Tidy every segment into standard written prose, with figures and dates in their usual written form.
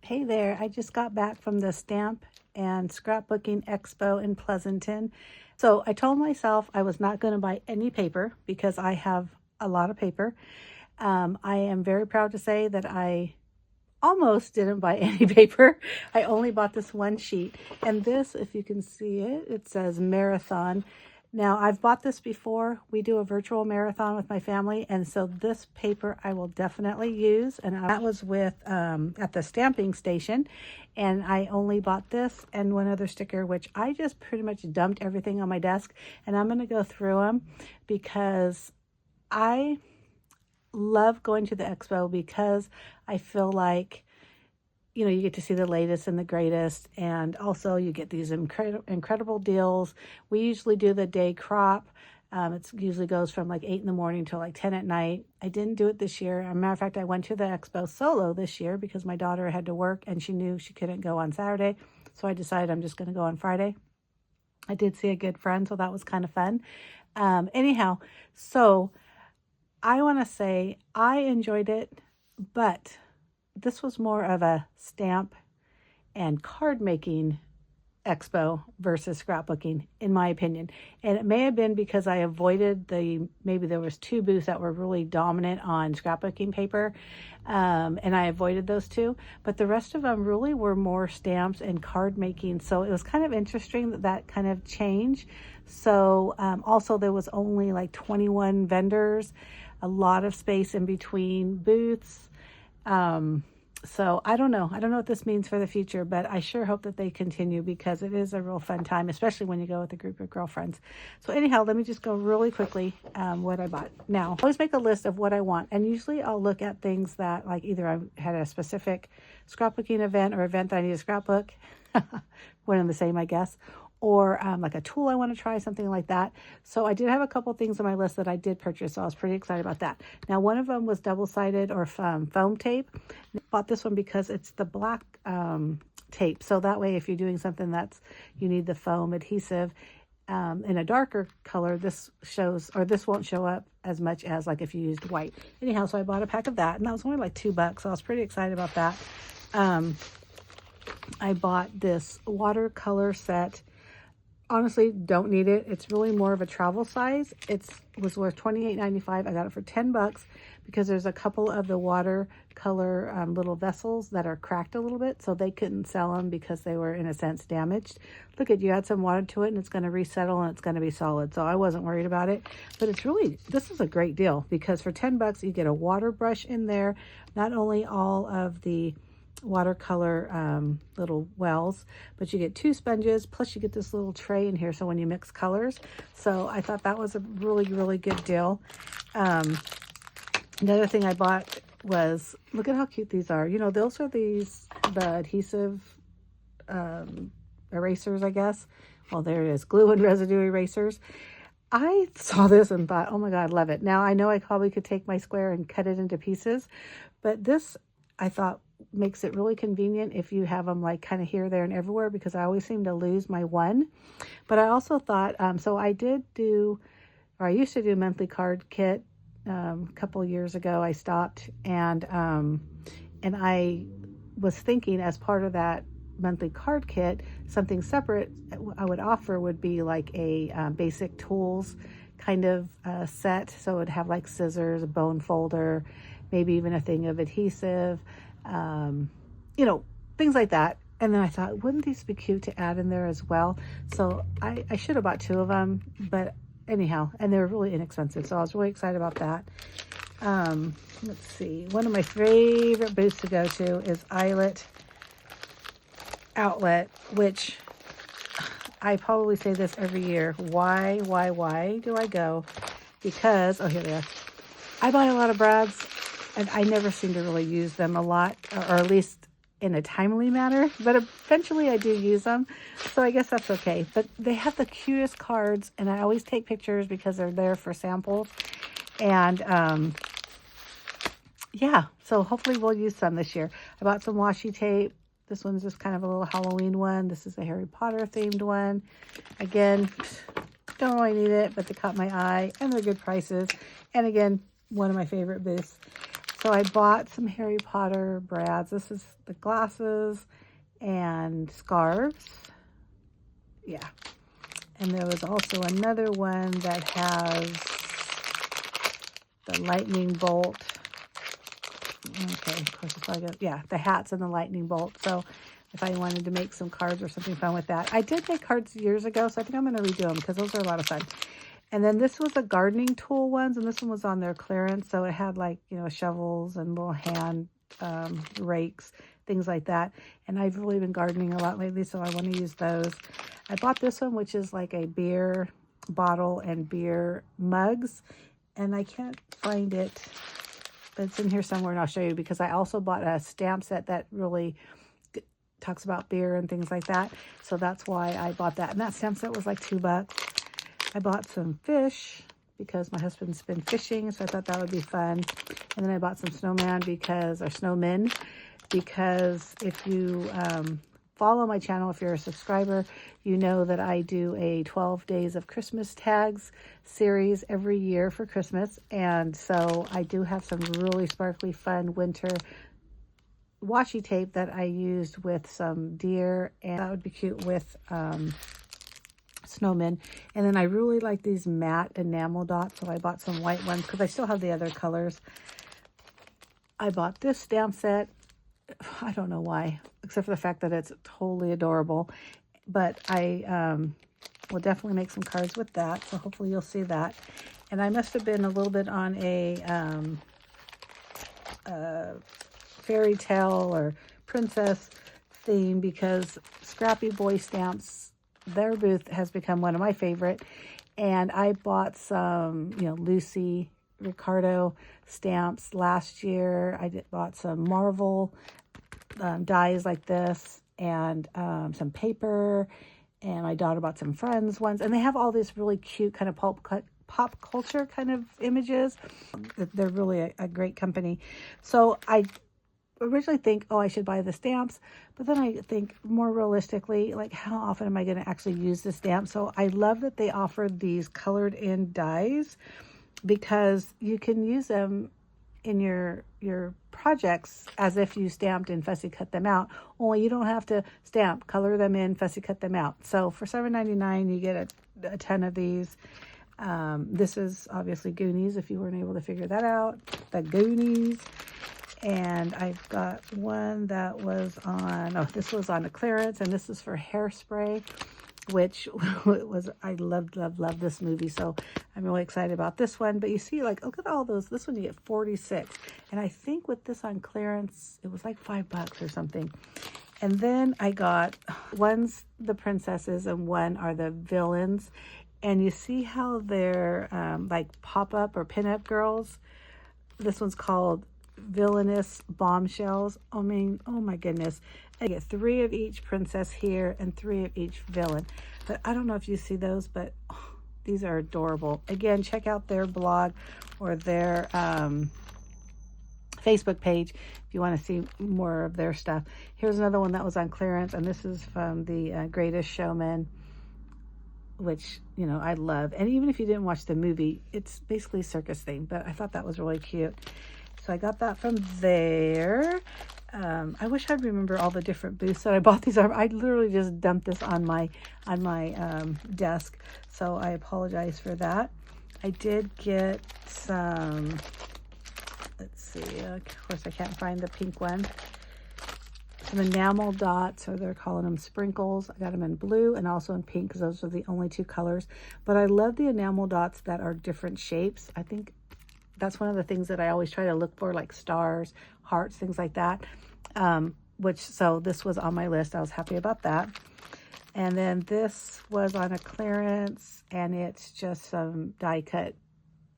Hey there, I just got back from the Stamp and Scrapbooking Expo in Pleasanton. So I told myself I was not going to buy any paper because I have a lot of paper. I am very proud to say that I almost didn't buy any paper. I only bought this one sheet. And this, if you can see it, it says Marathon. Now, I've bought this before. We do a virtual marathon with my family, and so this paper I will definitely use. And that was with at the stamping station, and I only bought this and one other sticker, which I just pretty much dumped everything on my desk, and I'm going to go through them because I love going to the expo because I feel like, you know, you get to see the latest and the greatest, and also you get these incredible deals. We usually do the day crop. It usually goes from like 8 in the morning till like 10 at night. I didn't do it this year. As a matter of fact, I went to the expo solo this year because my daughter had to work and she knew she couldn't go on Saturday. So I decided I'm just going to go on Friday. I did see a good friend, so that was kind of fun. Anyhow, so I want to say I enjoyed it, but this was more of a stamp and card making expo versus scrapbooking, in my opinion. And it may have been because I avoided maybe there was two booths that were really dominant on scrapbooking paper, and I avoided those two. But the rest of them really were more stamps and card making. So it was kind of interesting that kind of change. So also there was only like 21 vendors, a lot of space in between booths. So I don't know what this means for the future, but I sure hope that they continue because it is a real fun time, especially when you go with a group of girlfriends. So anyhow, let me just go really quickly what I bought. Now, I always make a list of what I want, and usually I'll look at things that, like, either I had a specific scrapbooking event or event that I need a scrapbook, one and the same, I guess, or like a tool I want to try, something like that. So I did have a couple things on my list that I did purchase, so I was pretty excited about that. Now, one of them was double-sided or foam tape. I bought this one because it's the black tape, so that way if you're doing something you need the foam adhesive in a darker color, this won't show up as much as like if you used white. Anyhow, so I bought a pack of that, and that was only like $2, so I was pretty excited about that. I bought this watercolor set. Honestly, don't need it. It's really more of a travel size. It was worth $28.95. I got it for $10 because there's a couple of the watercolor little vessels that are cracked a little bit, so they couldn't sell them because they were, in a sense, damaged. Look at, you add some water to it and it's going to resettle and it's going to be solid, so I wasn't worried about it. But this is a great deal because for $10 you get a water brush in there, not only all of the watercolor little wells, but you get 2 sponges, plus you get this little tray in here so when you mix colors. So I thought that was a really good deal. Another thing I bought was, look at how cute these are. You know, those are the adhesive erasers, I guess. Well, there it is, glue and residue erasers. I saw this and thought, oh my God, love it. Now I know I probably could take my square and cut it into pieces, but this I thought makes it really convenient if you have them like kind of here, there, and everywhere, because I always seem to lose my one. But I also thought, so I used to do a monthly card kit. A couple years ago I stopped, and I was thinking, as part of that monthly card kit, something separate I would offer would be like a basic tools kind of set. So it would have like scissors, a bone folder, maybe even a thing of adhesive, you know, things like that. And then I thought, wouldn't these be cute to add in there as well? So I should have bought 2 of them, but anyhow, and they were really inexpensive, so I was really excited about that. Let's see, one of my favorite booths to go to is Eyelet Outlet, which I probably say this every year. Why do I go? Because, oh, here they are. I buy a lot of brads, and I never seem to really use them a lot, or at least in a timely manner, but eventually I do use them, so I guess that's okay. But they have the cutest cards, and I always take pictures because they're there for samples. And yeah, so hopefully we'll use some this year. I bought some washi tape. This one's just kind of a little Halloween one. This is a Harry Potter themed one. Again, don't really need it, but they caught my eye, and they're good prices. And again, one of my favorite booths. So I bought some Harry Potter brads. This is the glasses and scarves. Yeah. And there was also another one that has the lightning bolt. Okay, of course it's probably good. Yeah, the hats and the lightning bolt. So if I wanted to make some cards or something fun with that. I did make cards years ago, so I think I'm going to redo them because those are a lot of fun. And then this was the gardening tool ones, and this one was on their clearance. So it had like, you know, shovels and little hand rakes, things like that. And I've really been gardening a lot lately, so I want to use those. I bought this one, which is like a beer bottle and beer mugs. And I can't find it, but it's in here somewhere, and I'll show you, because I also bought a stamp set that really talks about beer and things like that. So that's why I bought that. And that stamp set was like $2. I bought some fish because my husband's been fishing, so I thought that would be fun. And then I bought some snowmen because if you follow my channel, if you're a subscriber, you know that I do a 12 Days of Christmas Tags series every year for Christmas. And so I do have some really sparkly, fun winter washi tape that I used with some deer, and that would be cute with snowmen. And then I really like these matte enamel dots, so I bought some white ones because I still have the other colors. I bought this stamp set. I don't know why, except for the fact that it's totally adorable. But I will definitely make some cards with that, so hopefully you'll see that. And I must have been a little bit on a fairy tale or princess theme, because Scrappy Boy Stamps, their booth has become one of my favorite. And I bought some, you know, Lucy Ricardo stamps last year. I bought some Marvel dies like this, and some paper, and my daughter bought some Friends ones, and they have all these really cute kind of pop culture kind of images. They're really a great company. So I originally think, oh, I should buy the stamps, but then I think more realistically, like, how often am I going to actually use the stamp? So I love that they offered these colored in dies, because you can use them in your projects as if you stamped and fussy cut them out, only you don't have to stamp, color them in, fussy cut them out. So for $7.99 you get a ton of these. This is obviously Goonies, if you weren't able to figure that out, the Goonies. And I've got one that was on, oh, this was on a clearance, and this is for Hairspray, which was, I loved this movie, so I'm really excited about this one. But you see, like, look at all those. This one you get 46, and I think with this on clearance it was like $5 or something. And then I got, one's the princesses and one are the villains, and you see how they're like pop-up or pin-up girls. This one's called Villainous Bombshells. I mean, oh my goodness, I get 3 of each princess here and 3 of each villain. But I don't know if you see those, but oh, these are adorable. Again, check out their blog or their Facebook page if you want to see more of their stuff. Here's another one that was on clearance, and this is from the Greatest Showman, which, you know, I love. And even if you didn't watch the movie, it's basically a circus thing, but I thought that was really cute. So I got that from there. I wish I'd remember all the different booths that I bought these. I literally just dumped this on my desk, so I apologize for that. I did get some, let's see, of course I can't find the pink one. Some enamel dots, or they're calling them sprinkles. I got them in blue and also in pink, because those are the only 2 colors. But I love the enamel dots that are different shapes. I think that's one of the things that I always try to look for, like stars, hearts, things like that. So this was on my list. I was happy about that. And then this was on a clearance, and it's just some die cut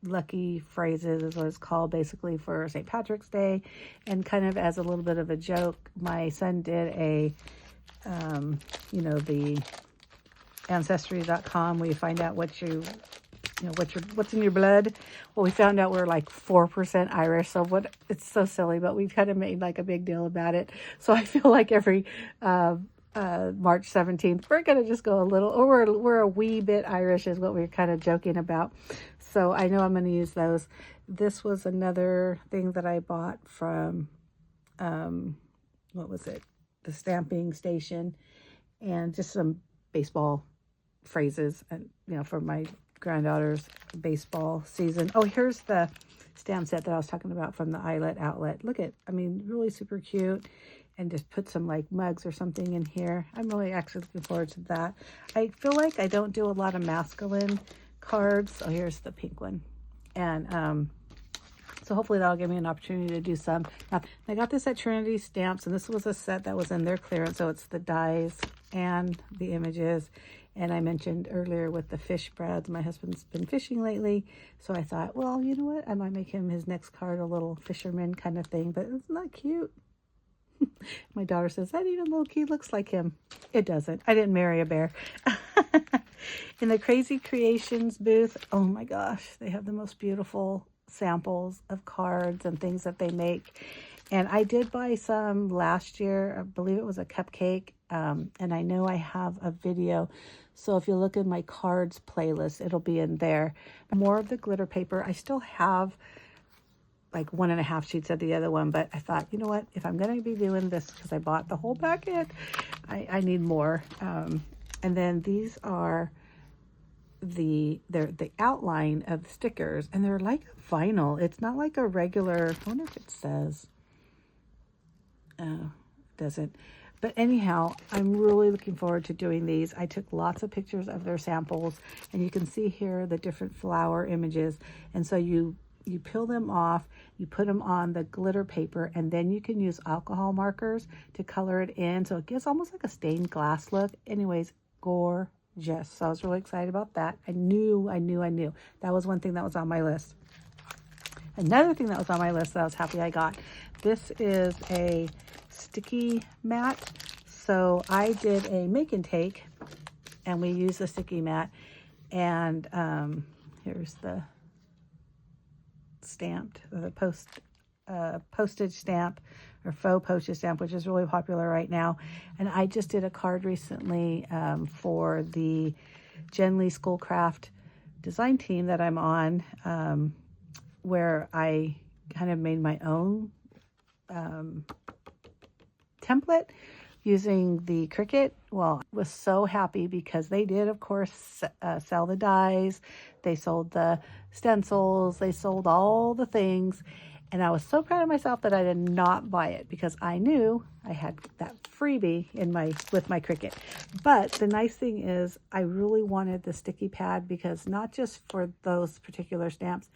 lucky phrases is what it's called, basically for St. Patrick's Day. And kind of as a little bit of a joke, my son did a, you know, the ancestry.com, where you find out what's in your blood. Well, we found out we're like 4% Irish, so it's so silly, but we've kind of made like a big deal about it. So I feel like every March 17th we're gonna just go a little, or we're a wee bit Irish, is what we're kind of joking about. So I know I'm going to use those. This was another thing that I bought from, what was it? The stamping station, and just some baseball phrases, and for my granddaughter's baseball season. Oh, here's the stamp set that I was talking about from the Eyelet Outlet. Look at, I mean, really super cute. And just put some like mugs or something in here. I'm really actually looking forward to that. I feel like I don't do a lot of masculine cards. Oh, here's the pink one. And so hopefully that'll give me an opportunity to do some. Now, I got this at Trinity Stamps, and this was a set that was in their clearance. So it's the dies and the images. And I mentioned earlier with the fish brads, my husband's been fishing lately. So I thought, well, you know what? I might make him his next card a little fisherman kind of thing. But isn't that cute? My daughter says, that even little key looks like him. It doesn't. I didn't marry a bear. In the Crazy Creations booth, oh my gosh, they have the most beautiful samples of cards and things that they make. And I did buy some last year. I believe it was a cupcake. And I know I have a video. So if you look in my cards playlist, it'll be in there. More of the glitter paper. I still have like 1.5 sheets of the other one, but I thought, you know what, if I'm going to be doing this, because I bought the whole packet, I need more. And then these are they're the outline of the stickers, and they're like vinyl. It's not like a regular, I wonder if it says, it doesn't. But anyhow, I'm really looking forward to doing these. I took lots of pictures of their samples, and you can see here the different flower images. And so you peel them off, you put them on the glitter paper, and then you can use alcohol markers to color it in. So it gives almost like a stained glass look. Anyways, gorgeous. So I was really excited about that. I knew. That was one thing that was on my list. Another thing that was on my list that I was happy I got. This is a sticky mat. So I did a make and take, and we used the sticky mat. And here's the stamped, the postage stamp, or faux postage stamp, which is really popular right now. And I just did a card recently for the Jen Lee Schoolcraft design team that I'm on, where I kind of made my own template using the Cricut. Well, I was so happy because they did, of course, sell the dies. They sold the stencils. They sold all the things. And I was so proud of myself that I did not buy it, because I knew I had that freebie with my Cricut. But the nice thing is I really wanted the sticky pad, because not just for those particular stamps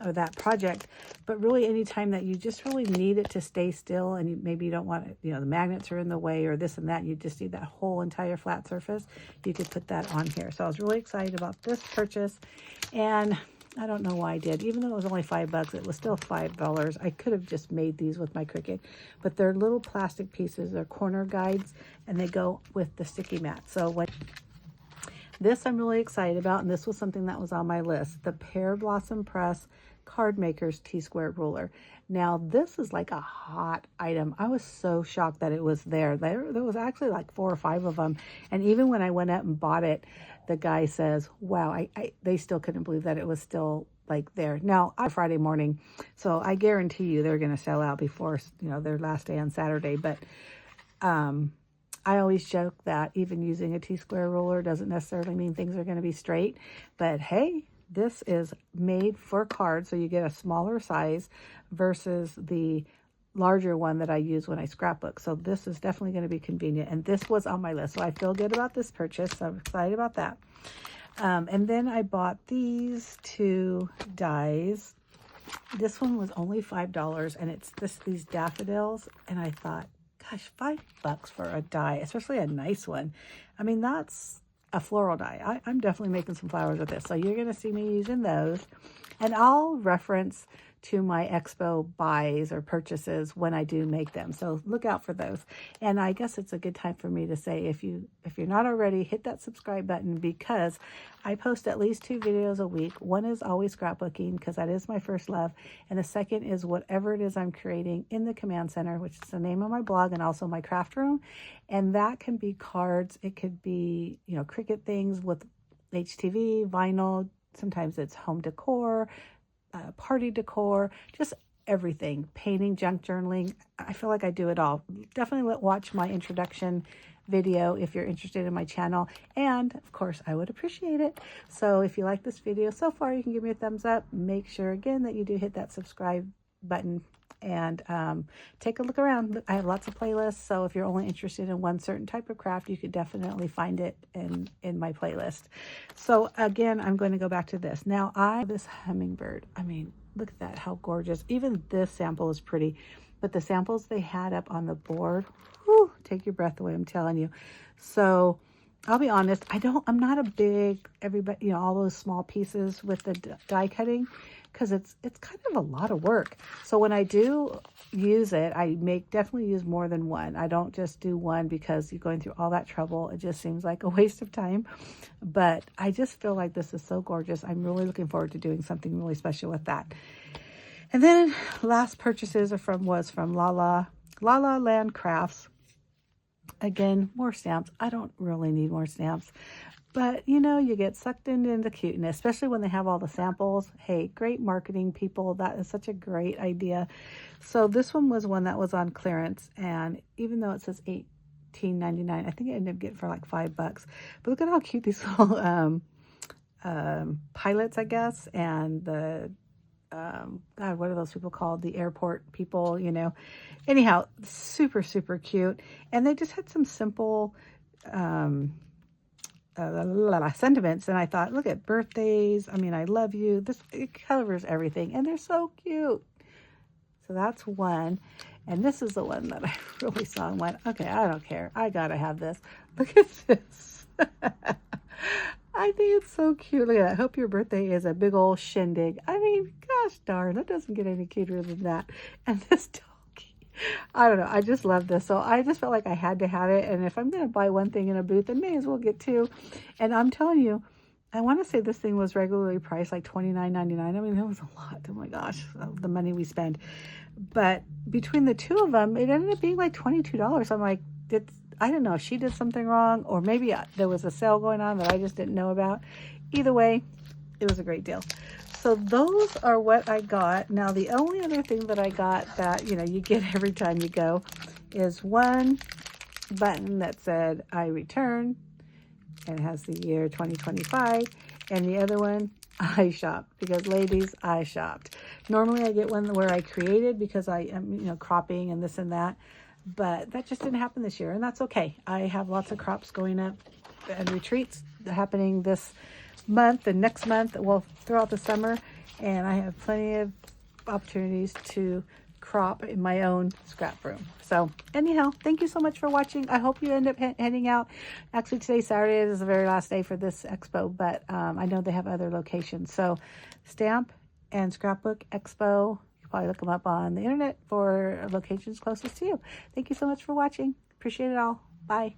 or that project, but really anytime that you just really need it to stay still, and maybe you don't want it, the magnets are in the way or this and that, you just need that whole entire flat surface, you could put that on here. So I was really excited about this purchase, and I don't know why I did. Even though it was only $5, it was still $5. I could have just made these with my Cricut, but they're little plastic pieces. They're corner guides, and they go with the sticky mat. So this I'm really excited about, and this was something that was on my list. The Pear Blossom Press Card Maker's T-Square Ruler. Now, this is like a hot item. I was so shocked that it was there. There was actually like 4 or 5 of them. And even when I went up and bought it, the guy says, wow, they still couldn't believe that it was still like there. Now, Friday morning, so I guarantee you they're going to sell out before, their last day on Saturday. But I always joke that even using a T-square ruler doesn't necessarily mean things are going to be straight. But hey, this is made for cards, so you get a smaller size versus the larger one that I use when I scrapbook. So this is definitely going to be convenient, and this was on my list, so I feel good about this purchase. So I'm excited about that. And then I bought these 2 dies. This one was only $5, and it's these daffodils, and I thought, gosh, $5 for a die, especially a nice one. I mean, that's a floral die. I'm definitely making some flowers with this. So you're going to see me using those. And I'll reference to my Expo buys or purchases when I do make them. So look out for those. And I guess it's a good time for me to say, if you're not already, hit that subscribe button, because I post at least 2 videos a week. One is always scrapbooking, because that is my first love. And the second is whatever it is I'm creating in the Command Center, which is the name of my blog and also my craft room. And that can be cards. It could be, Cricut things with HTV, vinyl, sometimes it's home decor, party decor, just everything, painting, junk journaling. I feel like I do it all. Definitely watch my introduction video if you're interested in my channel, and of course I would appreciate it. So if you like this video so far, you can give me a thumbs up. Make sure again that you do hit that subscribe button, and take a look around. I have lots of playlists, so if you're only interested in one certain type of craft, you could definitely find it in my playlist. So again, I'm going to go back to this. Now this hummingbird, I mean, look at that, how gorgeous. Even this sample is pretty, but the samples they had up on the board, whew, take your breath away, I'm telling you. So I'll be honest, I'm not a big, everybody, you know, all those small pieces with the die cutting, because it's kind of a lot of work. So when I do use it, I definitely use more than one. I don't just do one because you're going through all that trouble. It just seems like a waste of time. But I just feel like this is so gorgeous. I'm really looking forward to doing something really special with that. And then last purchases was from La La Land Crafts. Again, more stamps. I don't really need more stamps, but you know, you get sucked into the cuteness, especially when they have all the samples. Hey, great marketing people. That is such a great idea. So this one was one that was on clearance, and even though it says $18.99, I think I ended up getting for like $5. But look at how cute these little pilots, I guess, and the God, what are those people called? The airport people, you know. Anyhow, super, super cute. And they just had some simple sentiments. And I thought, look at birthdays. I mean, I love you. It covers everything. And they're so cute. So that's one. And this is the one that I really saw and went, okay, I don't care. I got to have this. Look at this. I think it's so cute. Look at that. Hope your birthday is a big old shindig. I mean, gosh darn, it doesn't get any cuter than that. And this donkey, I don't know. I just love this. So I just felt like I had to have it. And if I'm going to buy one thing in a booth, I may as well get two. And I'm telling you, I want to say this thing was regularly priced like $29.99. I mean, that was a lot. Oh my gosh, the money we spend. But between the two of them, it ended up being like $22. I'm like, I don't know if she did something wrong, or maybe there was a sale going on that I just didn't know about. Either way, it was a great deal. So those are what I got. Now, the only other thing that I got that, you know, you get every time you go is one button that said, I return, and it has the year 2025, and the other one, I shopped, because ladies, I shopped. Normally I get one where I created because I am, you know, cropping and this and that. But that just didn't happen this year, and that's okay. I have lots of crops going up and retreats happening this month and next month, well, throughout the summer, and I have plenty of opportunities to crop in my own scrap room. So anyhow, thank you so much for watching. I hope you end up heading out. Actually, today's Saturday is the very last day for this expo, but I know they have other locations. So Stamp and Scrapbook Expo, probably look them up on the internet for locations closest to you. Thank you so much for watching. Appreciate it all. Bye.